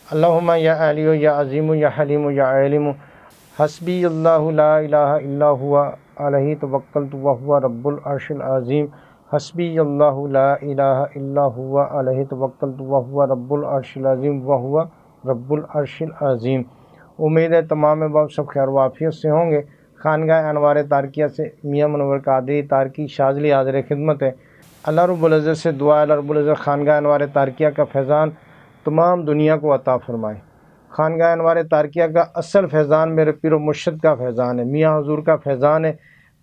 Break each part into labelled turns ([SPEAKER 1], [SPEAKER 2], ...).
[SPEAKER 1] اللہم یا علی یا عظیم یا حلیم یا علم، حسبی اللہ لا الہ الا ہوا علیہ توکلت وہو رب العرش العظیم، حسبی اللہ لا الہ الا ہوا علیہ توکلت وہو رب العرش العظیم وہو رب العرش العظیم۔ امید ہے تمام باب سب خیر و عافیت سے ہوں گے۔ خانگاہ انوار تارکیہ سے میاں منور قادری تارکی شاذلی حاضر خدمت ہے۔ اللہ رب العزت سے دعا ہے اللہ رب العزت خانگاہ انوار تارکیہ کا فیضان تمام دنیا کو عطا فرمائے۔ خانگاہ انوار تارکیہ کا اصل فیضان میرے پیر و مرشد کا فیضان ہے، میاں حضور کا فیضان ہے۔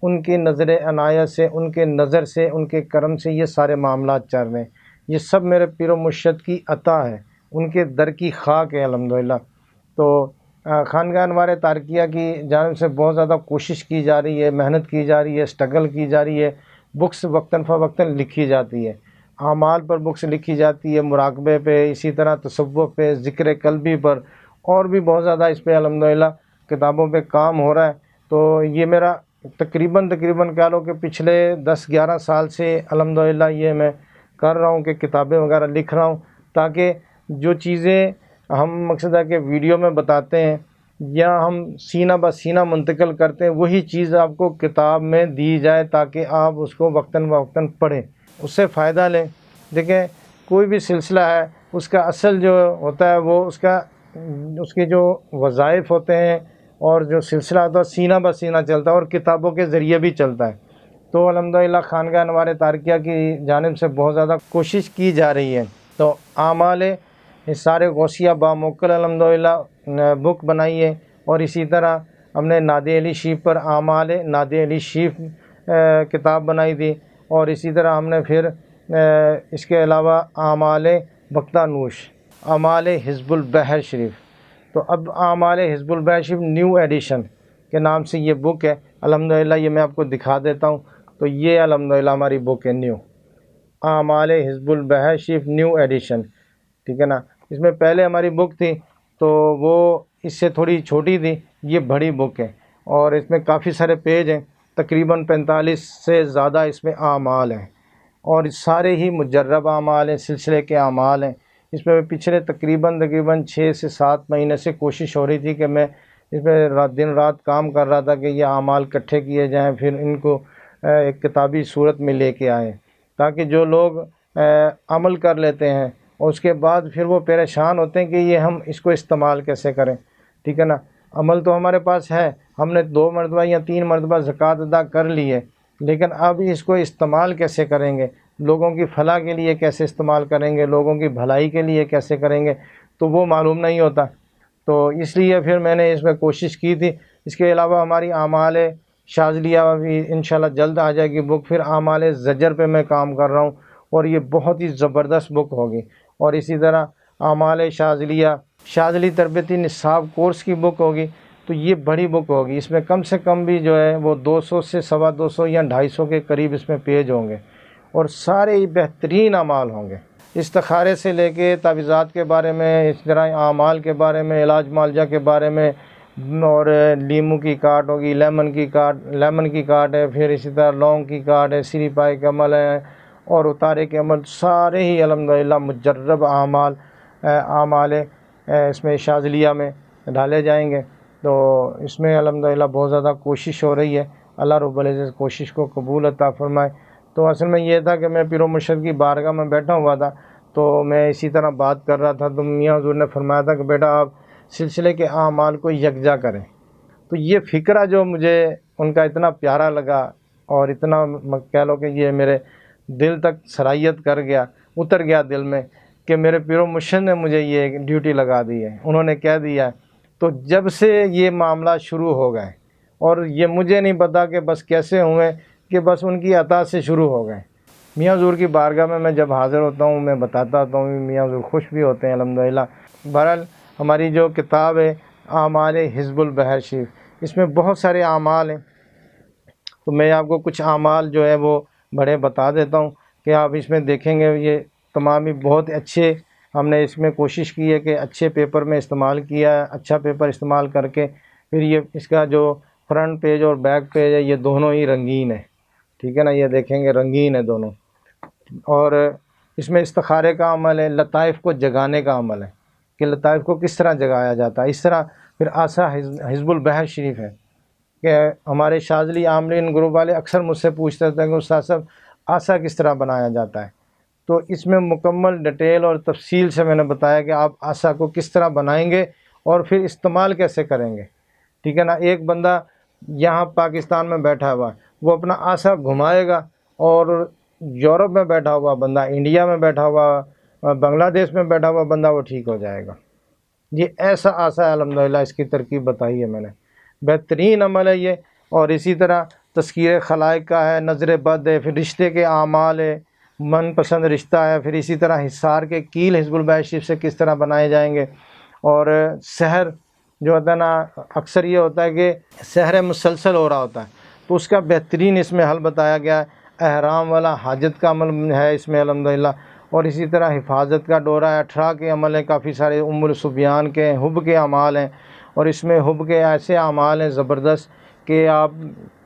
[SPEAKER 1] ان کی نظر عنایت سے، ان کے نظر سے، ان کے کرم سے یہ سارے معاملات چل رہے ہیں۔ یہ سب میرے پیر و مرشد کی عطا ہے، ان کے در کی خاک ہے الحمدللہ۔ تو خانگاہ انوار تارکیہ کی جانب سے بہت زیادہ کوشش کی جا رہی ہے، محنت کی جا رہی ہے، اسٹرگل کی جا رہی ہے، بکس وقتاً فوقتاً لکھی جاتی ہے، اعمال پر بکس لکھی جاتی ہے، مراقبے پہ، اسی طرح تصوف پہ، ذکر قلبی پر، اور بھی بہت زیادہ اس پہ الحمدللہ کتابوں پہ کام ہو رہا ہے۔ تو یہ میرا تقریباً کہہ لو کہ پچھلے 10-11 سال سے الحمدللہ یہ میں کر رہا ہوں کہ کتابیں وغیرہ لکھ رہا ہوں، تاکہ جو چیزیں ہم مقصد ہے کہ ویڈیو میں بتاتے ہیں یا ہم سینہ بہ سینہ منتقل کرتے ہیں، وہی چیز آپ کو کتاب میں دی جائے تاکہ آپ اس کو وقتاً فوقتاً پڑھیں، اس سے فائدہ لیں۔ دیکھیں کوئی بھی سلسلہ ہے، اس کا اصل جو ہوتا ہے وہ اس کے جو وظائف ہوتے ہیں اور جو سلسلہ ہوتا ہے سینہ بہ سینہ چلتا ہے اور کتابوں کے ذریعے بھی چلتا ہے۔ تو الحمدللہ خانگاہ انوار تارکیہ کی جانب سے بہت زیادہ کوشش کی جا رہی ہے۔ تو اعمال نثار غوثیہ باموکل الحمدللہ بک بنائی ہے، اور اسی طرح ہم نے نادی علی شیف پر اعمال نادی علی شیف کتاب بنائی تھی، اور اسی طرح ہم نے پھر اس کے علاوہ اعمال بختہ نوش، اعمال حزب البحر شریف۔ تو اب اعمال حزب البحر شریف نیو ایڈیشن کے نام سے یہ بک ہے الحمدللہ۔ یہ میں آپ کو دکھا دیتا ہوں۔ تو یہ الحمدللہ ہماری بک ہے نیو، اعمال حزب البحر شریف نیو ایڈیشن، ٹھیک ہے نا۔ اس میں پہلے ہماری بک تھی تو وہ اس سے تھوڑی چھوٹی تھی، یہ بڑی بک ہے، اور اس میں کافی سارے پیج ہیں، تقریباً 45 سے زیادہ اس میں اعمال ہیں، اور سارے ہی مجرب اعمال ہیں، سلسلے کے اعمال ہیں۔ اس میں پچھلے تقریباً 6 سے 7 مہینے سے کوشش ہو رہی تھی کہ میں اس میں دن رات کام کر رہا تھا کہ یہ اعمال اکٹھے کیے جائیں، پھر ان کو ایک کتابی صورت میں لے کے آئیں، تاکہ جو لوگ عمل کر لیتے ہیں اور اس کے بعد پھر وہ پریشان ہوتے ہیں کہ یہ ہم اس کو استعمال کیسے کریں، ٹھیک ہے نا۔ عمل تو ہمارے پاس ہے، ہم نے 2 مرتبہ یا 3 مرتبہ زکوٰۃ ادا کر لی ہے، لیکن اب اس کو استعمال کیسے کریں گے، لوگوں کی فلاح کے لیے کیسے استعمال کریں گے، لوگوں کی بھلائی کے لیے کیسے کریں گے، تو وہ معلوم نہیں ہوتا۔ تو اس لیے پھر میں نے اس میں کوشش کی تھی۔ اس کے علاوہ ہماری اعمال شاذلیہ بھی انشاءاللہ جلد آ جائے گی بک، پھر اعمال زجر پہ میں کام کر رہا ہوں، اور یہ بہت ہی زبردست بک ہوگی۔ اور اسی طرح اعمال شاذلی تربیتی نصاب کورس کی بک ہوگی، تو یہ بڑی بک ہوگی۔ اس میں کم سے کم بھی جو ہے وہ 200 سے 250 یا 250 کے قریب اس میں پیج ہوں گے، اور سارے ہی بہترین اعمال ہوں گے، استخارے سے لے کے تعویذات کے بارے میں، اس طرح اعمال کے بارے میں، علاج معالجہ کے بارے میں، اور لیمو کی کاٹ ہوگی، لیمن کی کاٹ ہے، پھر اسی طرح لونگ کی کاٹ ہے، سری پائے کے عمل ہے، اور اتارے کے عمل، سارے ہی الحمدللہ مجرب اعمال اس میں شاذلیہ میں ڈالے جائیں گے۔ تو اس میں الحمدللہ بہت زیادہ کوشش ہو رہی ہے، اللہ رب العزت کوشش کو قبول عطا فرمائے۔ تو اصل میں یہ تھا کہ میں پیر و مرشد کی بارگاہ میں بیٹھا ہوا تھا، تو میں اسی طرح بات کر رہا تھا، تو میاں حضور نے فرمایا تھا کہ بیٹا آپ سلسلے کے اعمال کو یکجا کریں۔ تو یہ فکرہ جو مجھے ان کا اتنا پیارا لگا، اور اتنا کہہ لو کہ یہ میرے دل تک سرایت کر گیا، اتر گیا دل میں، کہ میرے پیر و مرشد نے مجھے یہ ڈیوٹی لگا دی ہے، انہوں نے کہہ دیا ہے۔ تو جب سے یہ معاملہ شروع ہو گئے، اور یہ مجھے نہیں پتا کہ بس کیسے ہوئے، کہ بس ان کی عطا سے شروع ہو گئے۔ میاں حضور کی بارگاہ میں جب حاضر ہوتا ہوں، میں بتاتا ہوں، میاں حضور خوش بھی ہوتے ہیں الحمدللہ۔ بہرحال ہماری جو کتاب ہے اعمال حزب البحر شریف، اس میں بہت سارے اعمال ہیں، تو میں آپ کو کچھ اعمال جو ہے وہ بڑے بتا دیتا ہوں کہ آپ اس میں دیکھیں گے۔ یہ تمام ہی بہت اچھے، ہم نے اس میں کوشش کی ہے کہ اچھے پیپر میں استعمال کیا ہے، اچھا پیپر استعمال کر کے پھر یہ اس کا جو فرنٹ پیج اور بیک پیج ہے یہ دونوں ہی رنگین ہے، ٹھیک ہے نا، یہ دیکھیں گے رنگین ہے دونوں۔ اور اس میں استخارے کا عمل ہے، لطائف کو جگانے کا عمل ہے، کہ لطائف کو کس طرح جگایا جاتا ہے۔ اس طرح پھر آسا حزب البحر شریف ہے کہ ہمارے شاذلی عاملین گروپ والے اکثر مجھ سے پوچھتے تھے کہ استاد صاحب آسا کس طرح بنایا جاتا ہے، تو اس میں مکمل ڈیٹیل اور تفصیل سے میں نے بتایا کہ آپ آسا کو کس طرح بنائیں گے اور پھر استعمال کیسے کریں گے، ٹھیک ہے نا۔ ایک بندہ یہاں پاکستان میں بیٹھا ہوا ہے، وہ اپنا آسا گھمائے گا، اور یورپ میں بیٹھا ہوا بندہ، انڈیا میں بیٹھا ہوا، بنگلہ دیش میں بیٹھا ہوا بندہ وہ ٹھیک ہو جائے گا۔ یہ ایسا آسا ہے الحمدللہ، اس کی ترکیب بتائی ہے میں نے، بہترین عمل ہے یہ۔ اور اسی طرح تذکیر خلائق کا ہے، نظر بد ہے، پھر رشتے کے اعمال ہے، من پسند رشتہ ہے، پھر اسی طرح حصار کے کیل حزب البحر شریف سے کس طرح بنائے جائیں گے، اور سحر جو ہوتا ہے نا، اکثر یہ ہوتا ہے کہ سحر مسلسل ہو رہا ہوتا ہے، تو اس کا بہترین اس میں حل بتایا گیا ہے۔ احرام والا حاجت کا عمل ہے اس میں الحمدللہ، اور اسی طرح حفاظت کا دورہ ہے، 18 کے عمل ہیں، کافی سارے ام الصبیان کے حب کے اعمال ہیں، اور اس میں حب کے ایسے اعمال ہیں زبردست کہ آپ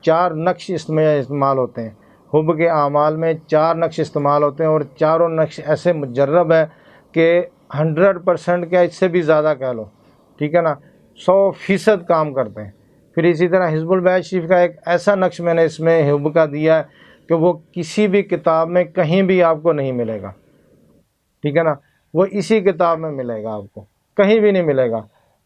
[SPEAKER 1] 4 نقش اس میں استعمال ہوتے ہیں۔ حب کے اعمال میں 4 نقش استعمال ہوتے ہیں، اور چاروں نقش ایسے مجرب ہے کہ 100% کیا، اس سے بھی زیادہ کہہ لو، ٹھیک ہے نا، 100% کام کرتے ہیں۔ پھر اسی طرح حزب البحر شریف کا ایک ایسا نقش میں نے اس میں حب کا دیا ہے کہ وہ کسی بھی کتاب میں کہیں بھی آپ کو نہیں ملے گا، ٹھیک ہے نا، وہ اسی کتاب میں ملے گا، آپ کو کہیں بھی نہیں ملے گا۔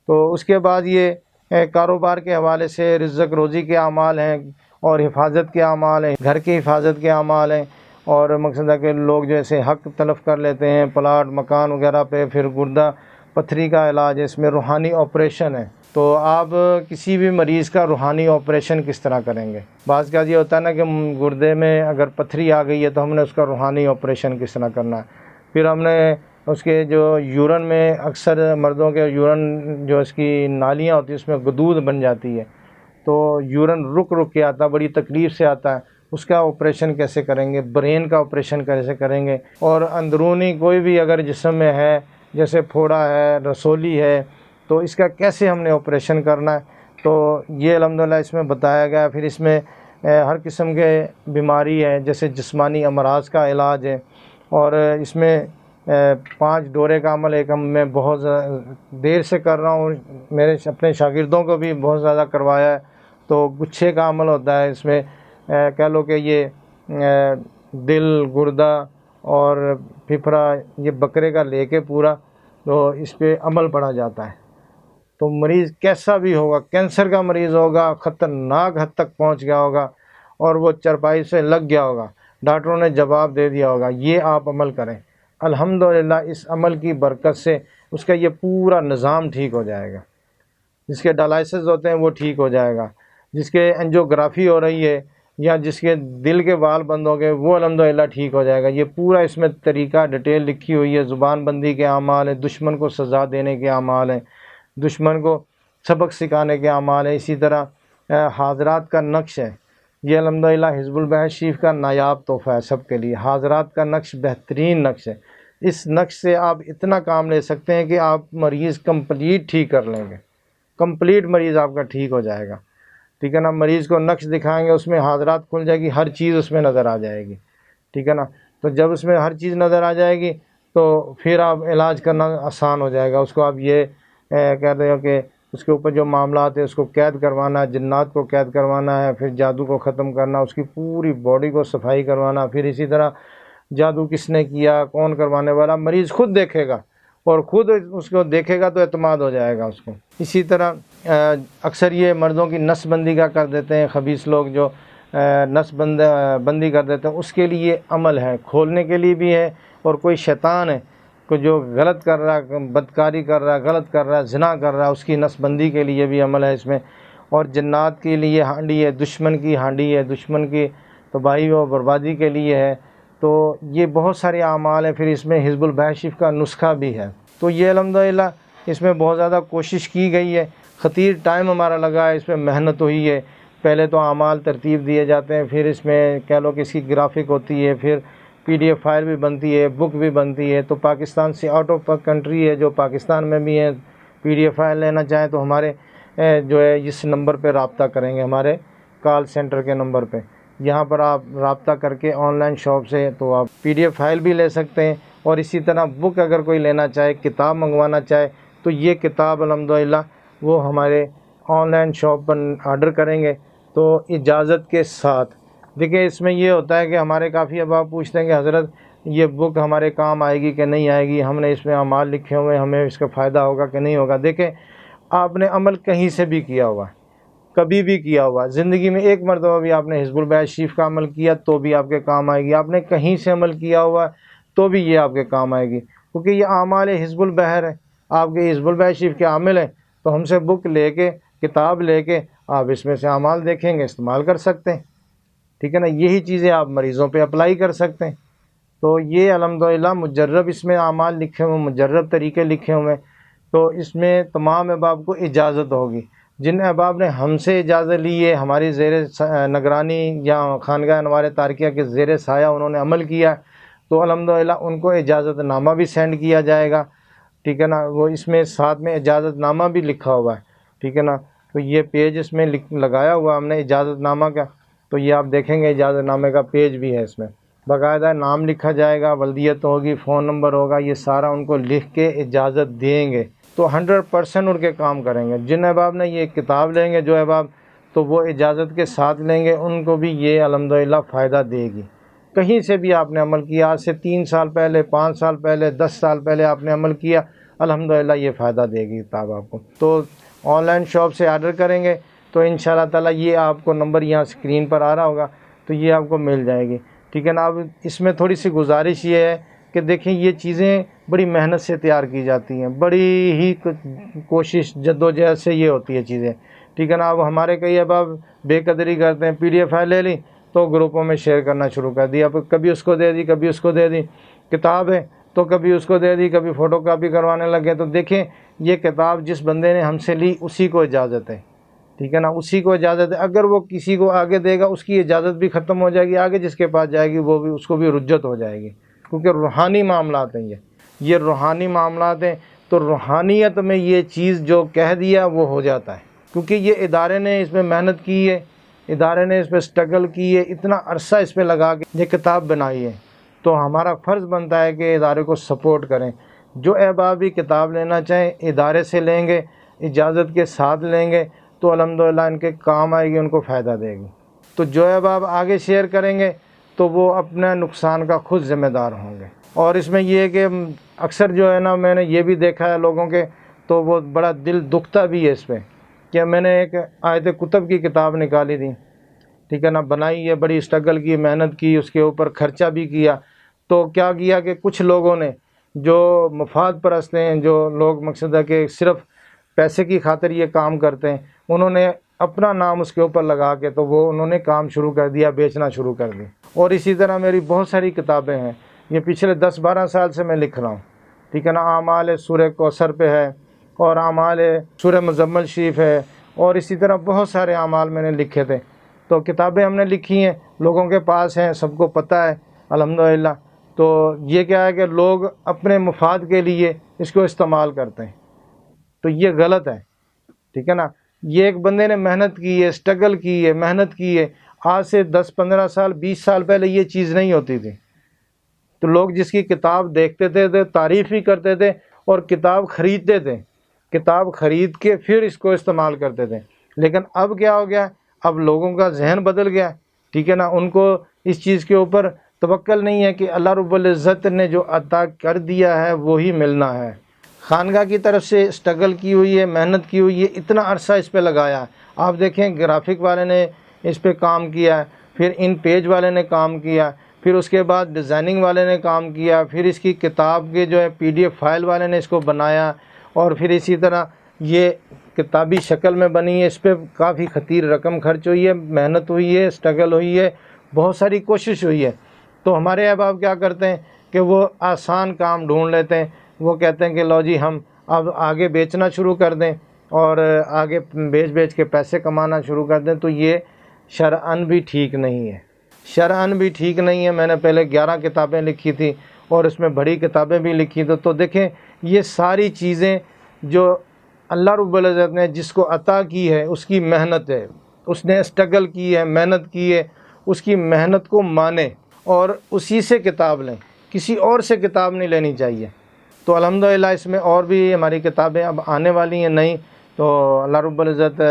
[SPEAKER 1] تو اس کے بعد یہ کاروبار کے حوالے سے رزق روزی کے اعمال ہیں، اور حفاظت کے اعمال ہیں، گھر کی حفاظت کے اعمال ہیں، اور مقصد ہے کہ لوگ جیسے حق تلف کر لیتے ہیں پلاٹ مکان وغیرہ پہ، پھر گردہ پتھری کا علاج ہے، اس میں روحانی آپریشن ہے۔ تو آپ کسی بھی مریض کا روحانی آپریشن کس طرح کریں گے؟ بعض کا یہ ہوتا ہے نا کہ گردے میں اگر پتھری آ گئی ہے تو ہم نے اس کا روحانی آپریشن کس طرح کرنا ہے۔ پھر ہم نے اس کے جو یورن میں، اکثر مردوں کے یورن جو اس کی نالیاں ہوتی ہیں اس میں گدود بن جاتی ہے، تو یورن رک کے آتا ہے، بڑی تکلیف سے آتا ہے، اس کا آپریشن کیسے کریں گے، برین کا آپریشن کیسے کریں گے، اور اندرونی کوئی بھی اگر جسم میں ہے جیسے پھوڑا ہے، رسولی ہے، تو اس کا کیسے ہم نے آپریشن کرنا ہے، تو یہ الحمدللہ اس میں بتایا گیا۔ پھر اس میں ہر قسم کے بیماری ہے، جیسے جسمانی امراض کا علاج ہے، اور اس میں 5 دورے کا عمل ایک میں بہت دیر سے کر رہا ہوں، میرے اپنے شاگردوں کو بھی بہت زیادہ کروایا ہے۔ تو گچھے کا عمل ہوتا ہے اس میں، کہہ لو کہ یہ دل، گردہ اور پھپھڑا، یہ بکرے کا لے کے پورا، تو اس پہ عمل پڑا جاتا ہے۔ تو مریض کیسا بھی ہوگا، کینسر کا مریض ہوگا، خطرناک حد تک پہنچ گیا ہوگا، اور وہ چرپائی سے لگ گیا ہوگا، ڈاکٹروں نے جواب دے دیا ہوگا، یہ آپ عمل کریں، الحمدللہ اس عمل کی برکت سے اس کا یہ پورا نظام ٹھیک ہو جائے گا۔ جس کے ڈالائسس ہوتے ہیں وہ ٹھیک ہو جائے گا، جس کے انجیوگرافی ہو رہی ہے یا جس کے دل کے وال بند ہو گئے وہ الحمدللہ ٹھیک ہو جائے گا۔ یہ پورا اس میں طریقہ ڈیٹیل لکھی ہوئی ہے، زبان بندی کے اعمال ہیں، دشمن کو سزا دینے کے اعمال ہیں، دشمن کو سبق سکھانے کے اعمال ہیں، اسی طرح حاضرات کا نقش ہے، یہ الحمدللہ حزب البحر شریف کا نایاب تحفہ ہے سب کے لیے۔ حاضرات کا نقش بہترین نقش ہے، اس نقش سے آپ اتنا کام لے سکتے ہیں کہ آپ مریض کمپلیٹ ٹھیک کر لیں گے، کمپلیٹ مریض آپ کا ٹھیک ہو جائے گا، ٹھیک ہے نا۔ مریض کو نقش دکھائیں گے، اس میں حاضرات کھل جائے گی، ہر چیز اس میں نظر آ جائے گی، ٹھیک ہے نا۔ تو جب اس میں ہر چیز نظر آ جائے گی تو پھر آپ علاج کرنا آسان ہو جائے گا۔ اس کو آپ یہ کہہ رہے ہو کہ اس کے اوپر جو معاملات ہیں اس کو قید کروانا ہے، جنات کو قید کروانا ہے، پھر جادو کو ختم کرنا، اس کی پوری باڈی کو صفائی کروانا، پھر اسی طرح جادو کس نے کیا، کون کروانے والا، مریض خود دیکھے گا، اور خود اس کو دیکھے گا تو اعتماد ہو جائے گا اس کو۔ اسی طرح اکثر یہ مردوں کی نس بندی کا کر دیتے ہیں خبیث لوگ، جو نس بندی کر دیتے ہیں، اس کے لیے عمل ہے، کھولنے کے لیے بھی ہے، اور کوئی شیطان ہے کو جو غلط کر رہا ہے، بدکاری کر رہا ہے، غلط کر رہا ہے، زنا کر رہا ہے، اس کی نس بندی کے لیے بھی عمل ہے اس میں، اور جنات کے لیے ہانڈی ہے، دشمن کی ہانڈی ہے، دشمن کی تباہی و بربادی کے لیے ہے۔ تو یہ بہت سارے اعمال ہیں۔ پھر اس میں حزب البحر شریف کا نسخہ بھی ہے، تو یہ الحمدللہ اس میں بہت زیادہ کوشش کی گئی ہے، خطیر ٹائم ہمارا لگا ہے، اس میں محنت ہوئی ہے۔ پہلے تو اعمال ترتیب دیے جاتے ہیں، پھر اس میں کہہ لو کہ اس کی گرافک ہوتی ہے، پھر PDF فائل بھی بنتی ہے، بک بھی بنتی ہے۔ تو پاکستان سے آؤٹ آف کنٹری ہے جو پاکستان میں بھی ہے، PDF فائل لینا چاہیں تو ہمارے جو ہے اس نمبر پہ رابطہ کریں گے، ہمارے کال سینٹر کے نمبر پہ، یہاں پر آپ رابطہ کر کے آن لائن شاپ سے تو آپ PDF فائل بھی لے سکتے ہیں، اور اسی طرح بک اگر کوئی لینا چاہے، کتاب منگوانا چاہے تو یہ کتاب الحمدللہ وہ ہمارے on line shop per order کریں گے تو اجازت کے ساتھ۔ دیکھیں اس میں یہ ہوتا ہے کہ ہمارے کافی احباب پوچھتے ہیں کہ حضرت یہ بک ہمارے کام آئے گی کہ نہیں آئے گی، ہم نے اس میں اعمال لکھے ہوئے ہیں، ہمیں اس کا فائدہ ہوگا کہ نہیں ہوگا۔ دیکھیں آپ نے عمل کہیں سے بھی کیا ہوا، کبھی بھی کیا ہوا، زندگی میں ایک مرتبہ بھی آپ نے حزب البیت شریف کا عمل کیا تو بھی آپ کے کام آئے گی، آپ نے کہیں سے عمل کیا ہوا تو بھی یہ آپ کے کام آئے گی، کیونکہ یہ اعمال حزب البحر ہے، آپ کے حزب البیت شریف کے عامل ہیں، تو ہم سے بک لے کے، کتاب لے کے آپ اس میں سے اعمال دیکھیں گے، استعمال کر سکتے ہیں، ٹھیک ہے نا۔ یہی چیزیں آپ مریضوں پہ اپلائی کر سکتے ہیں۔ تو یہ الحمدللہ مجرب اس میں اعمال لکھے ہوئے، مجرب طریقے لکھے ہوئے، تو اس میں تمام احباب کو اجازت ہوگی۔ جن احباب نے ہم سے اجازت لی ہے، ہماری زیر نگرانی یا خانقاہ انوار تارکیہ کے زیر سایہ انہوں نے عمل کیا، تو الحمدللہ ان کو اجازت نامہ بھی سینڈ کیا جائے گا، ٹھیک ہے نا۔ وہ اس میں ساتھ میں اجازت نامہ بھی لکھا ہوا ہے، ٹھیک ہے نا۔ تو یہ پیج اس میں لگایا ہوا ہم نے اجازت نامہ کا، تو یہ آپ دیکھیں گے اجازت نامے کا پیج بھی ہے، اس میں باقاعدہ نام لکھا جائے گا، ولدیت ہوگی، فون نمبر ہوگا، یہ سارا ان کو لکھ کے اجازت دیں گے تو 100% ان کے کام کریں گے۔ جن احباب نے یہ کتاب لیں گے، جو احباب تو وہ اجازت کے ساتھ لیں گے، ان کو بھی یہ الحمدللہ فائدہ دے گی۔ کہیں سے بھی آپ نے عمل کیا، آج سے 3 سال پہلے، 5 سال پہلے، 10 سال پہلے آپ نے عمل کیا، الحمدللہ یہ فائدہ دے گی کتاب آپ کو۔ تو آن لائن شاپ سے آرڈر کریں گے تو انشاءاللہ تعالیٰ یہ آپ کو نمبر یہاں اسکرین پر آ رہا ہوگا تو یہ آپ کو مل جائے گی، ٹھیک ہے نا۔ اب اس میں تھوڑی سی گزارش یہ ہے کہ دیکھیں یہ چیزیں بڑی محنت سے تیار کی جاتی ہیں، بڑی ہی کوشش جدوجہد سے یہ ہوتی ہے چیزیں، ٹھیک ہے نا۔ اب ہمارے کئی احباب بے قدری کرتے ہیں، PDF فائل لے لی تو گروپوں میں شیئر کرنا شروع کر دیا، اب کبھی اس کو دے دی، کبھی اس کو دے دی، کتاب ہے تو کبھی اس کو دے دی، کبھی فوٹو کاپی کروانے لگے۔ تو دیکھیں یہ کتاب جس بندے نے ہم سے لی اسی کو اجازت ہے، ٹھیک ہے نا، اسی کو اجازت ہے۔ اگر وہ کسی کو آگے دے گا اس کی اجازت بھی ختم ہو جائے گی، آگے جس کے پاس جائے گی وہ بھی، اس کو بھی رجت ہو جائے گی، کیونکہ روحانی معاملات ہیں یہ روحانی معاملات ہیں۔ تو روحانیت میں یہ چیز جو کہہ دیا وہ ہو جاتا ہے، کیونکہ یہ ادارے نے اس میں محنت کی ہے، ادارے نے اس پہ اسٹرگل کی ہے، اتنا عرصہ اس پہ لگا کے یہ کتاب بنائی ہے، تو ہمارا فرض بنتا ہے کہ ادارے کو سپورٹ کریں۔ جو احباب بھی کتاب لینا چاہیں ادارے سے لیں گے، اجازت کے ساتھ لیں گے تو الحمدللہ ان کے کام آئے گی، ان کو فائدہ دے گی۔ تو جو احباب آگے شیئر کریں گے تو وہ اپنے نقصان کا خود ذمہ دار ہوں گے۔ اور اس میں یہ ہے کہ اکثر جو ہے نا، میں نے یہ بھی دیکھا ہے لوگوں کے، تو وہ بڑا دل دکھتا بھی ہے اس پہ کہ میں نے ایک آیت کتب کی کتاب نکالی تھی، ٹھیک ہے نا، بنائی ہے، بڑی اسٹرگل کی، محنت کی، اس کے اوپر خرچہ بھی کیا، تو کیا کیا کہ کچھ لوگوں نے جو مفاد پرست ہیں، جو لوگ مقصد ہے کہ صرف پیسے کی خاطر یہ کام کرتے ہیں، انہوں نے اپنا نام اس کے اوپر لگا کے تو وہ انہوں نے کام شروع کر دیا، بیچنا شروع کر دی۔ اور اسی طرح میری بہت ساری کتابیں ہیں، یہ پچھلے 10-12 سال سے میں لکھ رہا ہوں، ٹھیک ہے نا۔ اعمال سورہ کوثر پہ ہے، اور اعمال سورہ مزمل شریف ہے، اور اسی طرح بہت سارے اعمال میں نے لکھے تھے، تو کتابیں ہم نے لکھی ہیں، لوگوں کے پاس ہیں، سب کو پتہ ہے الحمدللہ۔ تو یہ کیا ہے کہ لوگ اپنے مفاد کے لیے اس کو استعمال کرتے ہیں، تو یہ غلط ہے، ٹھیک ہے نا۔ یہ ایک بندے نے محنت کی ہے، اسٹرگل کی ہے، محنت کی ہے، آج سے 10-15 سال 20 سال پہلے یہ چیز نہیں ہوتی تھی، تو لوگ جس کی کتاب دیکھتے تھے تعریف بھی کرتے تھے اور کتاب خریدتے تھے، کتاب خرید کے پھر اس کو استعمال کرتے تھے۔ لیکن اب کیا ہو گیا، اب لوگوں کا ذہن بدل گیا، ٹھیک ہے نا، ان کو اس چیز کے اوپر توکل نہیں ہے کہ اللہ رب العزت نے جو عطا کر دیا ہے وہی ملنا ہے۔ خانقاہ کی طرف سے اسٹرگل کی ہوئی ہے، محنت کی ہوئی ہے، اتنا عرصہ اس پہ لگایا، آپ دیکھیں گرافک والے نے اس پہ کام کیا، پھر ان پیج والے نے کام کیا، پھر اس کے بعد ڈیزائننگ والے نے کام کیا، پھر اس کی کتاب کے جو ہے PDF فائل والے نے اس کو بنایا، اور پھر اسی طرح یہ کتابی شکل میں بنی ہے، اس پہ کافی خطیر رقم خرچ ہوئی ہے، محنت ہوئی ہے، اسٹرگل ہوئی ہے، بہت ساری کوشش ہوئی ہے۔ تو ہمارے احباب کیا کرتے ہیں کہ وہ آسان کام ڈھونڈ لیتے ہیں، وہ کہتے ہیں کہ لو جی ہم اب آگے بیچنا شروع کر دیں اور آگے بیچ کے پیسے کمانا شروع کر دیں، تو یہ شرعاً بھی ٹھیک نہیں ہے، شرعاً بھی ٹھیک نہیں ہے۔ میں نے پہلے 11 کتابیں لکھی تھی اور اس میں بڑی کتابیں بھی لکھی تھیں، تو دیکھیں یہ ساری چیزیں جو اللہ رب العزت نے جس کو عطا کی ہے اس کی محنت ہے، اس نے اسٹرگل کی ہے، محنت کی ہے، اس کی محنت کو مانیں اور اسی سے کتاب لیں، کسی اور سے کتاب نہیں لینی چاہیے۔ تو الحمدللہ اس میں اور بھی ہماری کتابیں اب آنے والی ہیں نئی، تو اللہ رب العزت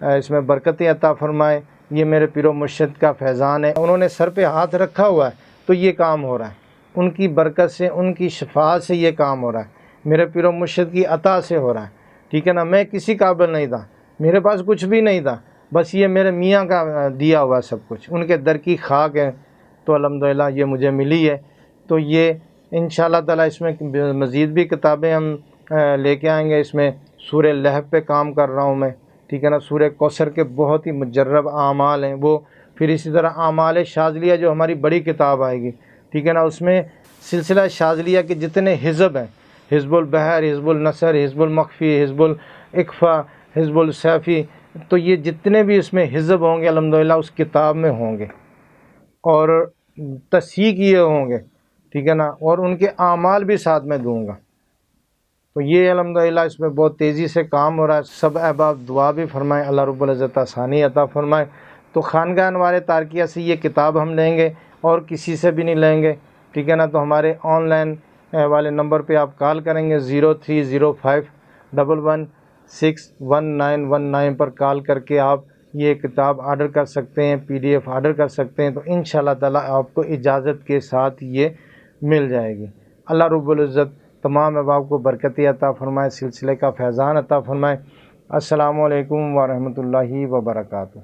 [SPEAKER 1] اس میں برکتیں عطا فرمائے۔ یہ میرے پیر و مرشد کا فیضان ہے، انہوں نے سر پہ ہاتھ رکھا ہوا ہے تو یہ کام ہو رہا ہے، ان کی برکت سے، ان کی شفاعت سے یہ کام ہو رہا ہے، میرے پیر و مرشد کی عطا سے ہو رہا ہے، ٹھیک ہے نا۔ میں کسی قابل نہیں تھا، میرے پاس کچھ بھی نہیں تھا، بس یہ میرے میاں کا دیا ہوا سب کچھ، ان کے در کی خاک ہے، تو الحمدللہ یہ مجھے ملی ہے۔ تو یہ انشاءاللہ تعالیٰ اس میں مزید بھی کتابیں ہم لے کے آئیں گے۔ اس میں سورہ لہب پہ کام کر رہا ہوں میں، ٹھیک ہے نا۔ سورہ کوثر کے بہت ہی مجرب اعمال ہیں وہ، پھر اسی طرح اعمال شاذلیہ جو ہماری بڑی کتاب آئے گی، ٹھیک ہے نا۔ اس میں سلسلہ شاذلیہ کے جتنے حزب ہیں، حزب البحر، حزب النصر، حزب المخفی، حزب الاخفا، حزب السیفی، تو یہ جتنے بھی اس میں حزب ہوں گے الحمدللہ اس کتاب میں ہوں گے، اور تصحیح کیے ہوں گے، ٹھیک ہے نا، اور ان کے اعمال بھی ساتھ میں دوں گا۔ تو یہ الحمدللہ اس میں بہت تیزی سے کام ہو رہا ہے۔ سب احباب دعا بھی فرمائیں، اللہ رب العزت آسانی عطا فرمائے۔ تو خانقاہ انوار تارکیہ سے یہ کتاب ہم لیں گے اور کسی سے بھی نہیں لیں گے، ٹھیک ہے نا۔ تو ہمارے آن لائن والے نمبر پہ آپ کال کریں گے، 030511611919 پر کال کر کے آپ یہ کتاب آرڈر کر سکتے ہیں، PDF آرڈر کر سکتے ہیں، تو انشاءاللہ تعالیٰ آپ کو اجازت کے ساتھ یہ مل جائے گی۔ اللہ رب العزت تمام احباب کو برکتی عطا فرمائے، سلسلے کا فیضان عطا فرمائے۔ السلام علیکم ورحمۃ اللہ وبرکاتہ۔